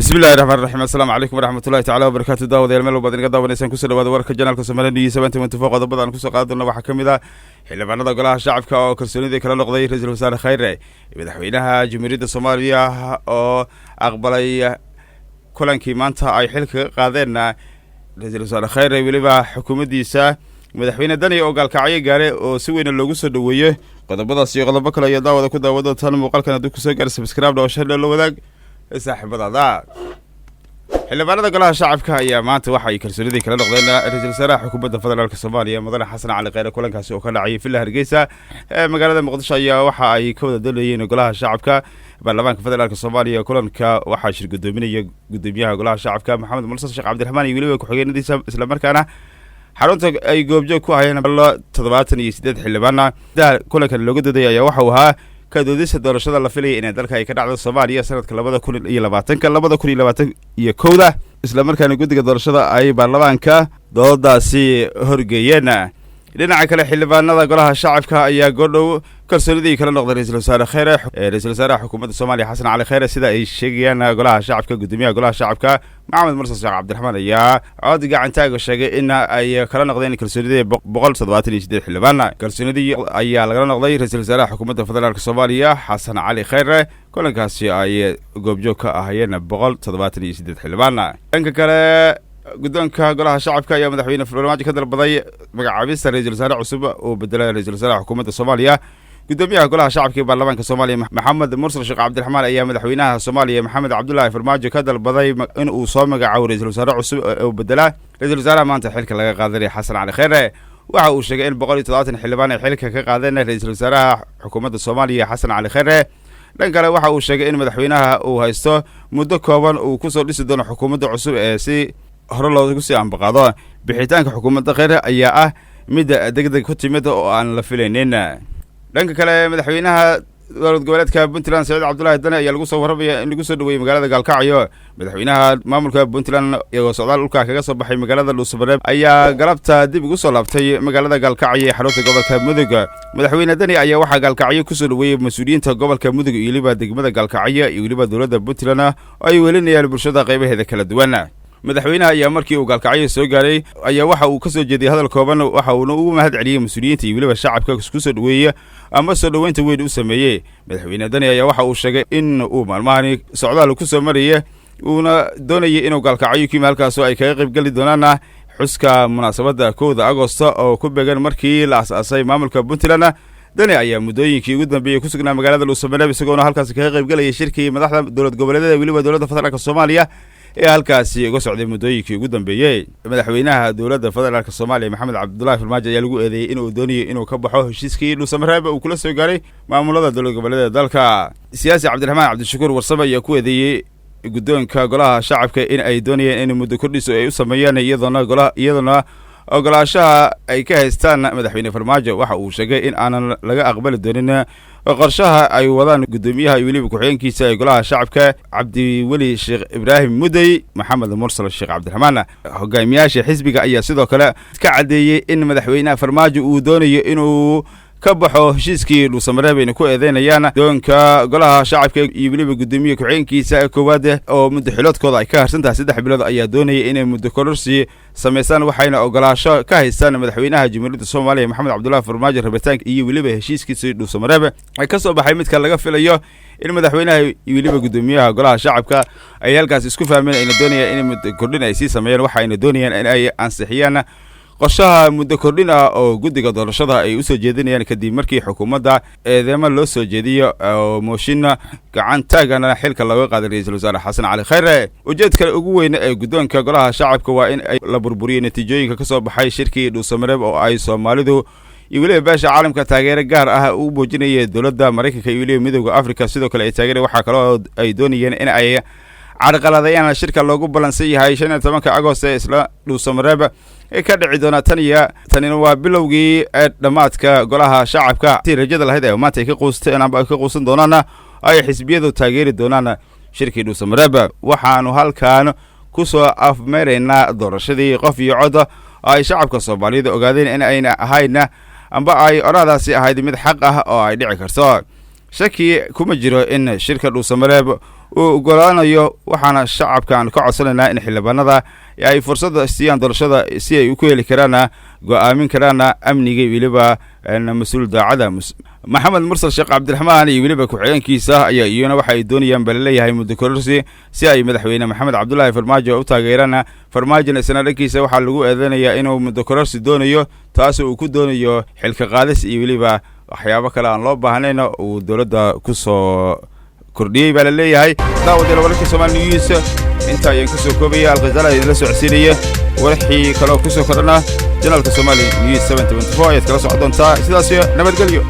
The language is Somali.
بسم الله الرحمن الرحيم. السلام عليكم ورحمة الله تعالى وبركاته. داود يا الملو بدن قدام ونسان كسر داود ورك جنالك سمرني سبنت من تفوق ضبط عن كسر قادرنا وحكم ذا حين بعنا قلها الشعب كرسوني ذيك النقضي رجل وزارة خير بدحوينها جمهورية الصومالية أو أقبلي كلن كيمانتها أي حلك قادرنا رجل وزارة خير ولبا حكومة ديسا مدحوين الدنيا أو قال كعي قارئ أو سوين اللي قصر دويه قد بدأ سيغ الله بكرة يا داود كده وده تنم وقال كان دوك سجل سبسكرايب لو شهر له وذاك saaxiib badada xildhibaanada golaha shacabka ayaa maanta waxa ay kalsoonidii kala noqdeen ra'iisul wasaaraha xukuumadda federaalka Soomaaliya Mudane Xasan Cali Khayre kulankaasi oo ka dhacay Villa Hargeysa ee magaalada Muqdisho ayaa waxa ay ka wada doonayeen golaha shacabka baarlamaanka federaalka Soomaaliya kulanka waxa shir gudoominaya gudoomiyaha golaha shacabka Maxamed Mursal Sheekh Cabdiraxmaan iyo waliba ku-xigeenadiisa isla markaana xarunta ay goobjoog ku hayeen 78 xildhibaana kulankan looga dooday ayaa waxa uu ahaa كدوديس الدراسة الله فيلي إن ذلك هيكون على الصومالية سنة كلامه كل يلباتن كلامه كل يلباتن يكودا إسلام كان يقول لك الدراسة أي برلمان كا ضد سي هرجينا لأن عكلا حلبان هذا قالها الشعب كا يقولوا كرسولدي كلا نقدر رئيس الوزراء خيره رئيس الوزراء حكومة الصومالية حسن علي خيره سيدا الشيء أنا قالها الشعب كا قدميها قالها الشعب كا محمد مرسل شيخ عبد الرحمن يا عاد قاعد نتاج الشيء إن أي كلا نقدين كرسولدي بقول صدوات اللي يشد حلبان كرسولدي أي على نقدي رئيس الوزراء حكومة الفدرالية الصومالية حسن علي خيره كل كاسي أي جوبجوكا أهينا بقول صدوات اللي يشد حلبان إنك كلا قدامك قالها الشعب كا يا مدحوين في البرنامج كذا البضي مقعبيس رئيس الوزراء عصب وبدل رئيس الوزراء حكومة الصومالية قداميها قالها الشعب كي برلمان الصومالي محمد مرسل شيخ عبد الرحمن أيام مدحوينها الصومالية محمد عبد الله في البرنامج كذا البضي إن وصام قعوا رئيس الوزراء عصب وبدل رئيس الوزراء ما أنت حلك لقى قادري حسن على خير وعو شيء بقول تضاعت حلبان حلك كقادرنا رئيس الوزراء حكومة الصومالية حسن على خير لأن قال وحو شيء إن مدحوينها وهايستو مدة كوبان وكسر لسه دون حكومة عصب سي هر لو تقصي عن بقاضة بحيتانك حكومة خير أيها مدة دقدق كنت مدة وأن لفليننا لأنك كلا مدحوينها دولة جوالات كبنتلان سعيد عبد الله الدنا يلقوا صور ربي اللي قصدوا ويا مقالة قال كعيو مدحوينها مامل كبنتلان يلقوا صدال لك كجسر بحي مقالة اللوسبرب أيها قلبت دي بقصة لابتي مقالة قال كعي حروت قبل كمدق مدحوين الدنيا أيها واحد قال كعيو كسر ويا مسؤولين قبل كمدق يلبى دقمة قال كعيو يلبى دولة بنتلان أي ولين يا البرشة غيبة هذا كلا دوانا madaxweynaha ayaa markii uu galkacyo soo gaaray ayaa waxa uu ka soo jeediyay hadal kooban waxa uu ugu mahad celiyay mas'uuliyiinta iyo waliba shacabka isku soo dhaweeyay ama soo dhaweynta weyn u sameeyay madaxweynaha dani ayaa waxa uu sheegay in uu maalmahan socdaal ku soo mariyay uuna doonayay inuu galkacyo kiima halkaas oo ay kaga qayb gali doonaan xuska munaasabada 1 Agoosto oo ku beegan markii la aasaasay maamulka Puntland dani ayaa muddooyinkii ugu dambeeyay ku sugnaa magaalada Luusamareeb isagoo halkaas kaga qayb galay shirkii madaxda dowlad goboleedyada waliba dowladda federaalka Soomaaliya ee halkaasi uga socday muddooyinkii ugu dambeeyay madaxweynaha dowladda federaalka Soomaaliya Maxamed Cabdullaahi Farmaajo ayaa lagu eedeeyay inuu doonayo inuu ka baxo heshiiskii Luusamareeb uu kula soo gaaray maamulada dowlad goboleedyada dalka siyaasi Cabdiraxmaan Cabdishakuur Warsame ayaa ku eedeeyay gudoonka golaha shacabka in ay doonayeen in muddo kordhiso ay u sameeyaan iyadana ogolaashaha ay ka haystaan madaxweyne Farmaajo waxa uu sheegay in aanan laga aqbali doonin qorshaha ay wadaan gudoomiyaha iyo waliba ku-xigeenkiisa ee golaha shacabka Cabdi Wali Sheekh Ibraahim Muday Maxamed Mursal Sheekh Cabdiraxmaan hogaamiyaasha xisbiga ayaa sidoo kale ka cadeeyay in madaxweynaha Farmaajo uu doonayo inuu ka baxo heshiiskii Luusamareeb ay ku eedeynayaan doonka golaha shacabka iyo waliba gudoomiyaha ku-xigeenkiisa koowaad oo muddo xiloodkooda ay ka harsantahay 3 bilood ayaa doonayay inay muddo kororsi sameeyaan waxayna ogolaasho ka haystaan madaxweynaha Jamhuuriyadda Soomaaliya Maxamed Cabdullaahi Farmaajo rabitaanka iyo waliba heshiiskiisa Luusamareeb ay ka soo baxay midka laga filayo in madaxweynaha iyo waliba gudoomiyaha golaha shacabka ay halkaas isku fahmeen in doonayaan in muddo kordhin ay si sameeyaan waxayna doonayaan in ay ansixiyaan qorshaha muddo kordhin oo guddiga doorashada ay u soo jeedinayaan kadib markii xukuumadda eedeymo loo soo jeediyo oo mooshin gacan taagana xilka laga qaaday ra'iisul wasaare Xasan Cali Khayre ujeedka ugu weyn ee gudoonka golaha shacabka waa in ay la burburiyo natiijooyinka ka soo baxay shirkii Luusamareeb oo ay Soomaalidu iyo waliba beesha caalamka taageero gaar ah u muujinayay dowladda Mareykanka iyo waliba midowga Afrika sidoo kale ay taageero waxa kale oo ay doonayeen in ay carqaladayaan shirka loogu balansan yahay 15 Agoosto ee isla Luusamareeb ee ka dhici doona tanina waa bilowgii dhamaadka golaha shacabka tii rajada lahayd ee maanta ay ka quusan doonaan ay xisbiyadu taageeri doonaan shirkii Luusamareeb waxaanu halkaan ku soo afmeeraynaa doorashadii qof iyo cod ay shacabka Soomaaliyeed ogaadeen in ayna ahayna amba ay oradaasi ahayd mid xaq ah oo ay dhici karto shaki kuma jiro in shirka dhuusamareeb uu ogolaanayo waxaana shacabkan ka codsanaynaa in xildhibaanada ay fursad siiyaan doorashada si ay ku heli karaan go'aamin karaan amniga wiliba mas'uul daacada maxamed mursal sheekh cabdiraxmaan iyo wiliba ku-xigeenkiisa ayaa iyana waxa ay doonayaan balaleeyahay muddo kororsi si ay madaxweyne maxamed cabdullaahi farmaajo u taageeraan farmaajona isna dhankiisa waxaa lagu eedeynayaa inuu muddo kororsi doonayo taas uu ku doonayo xilka qaadis iyo wiliba waxyaabo kale aan loo baahnayn uu dawladda ku soo kordhiyay baa la leeyahay daawadeel wararka Soomaali News inta ayaan ku soo koobaya alqaysala idin la socodsiinaya warxii kale oo ku soo kordhana janaalka Soomaali News 724 ayaad kala socon doontaa sidaas nabadgelyo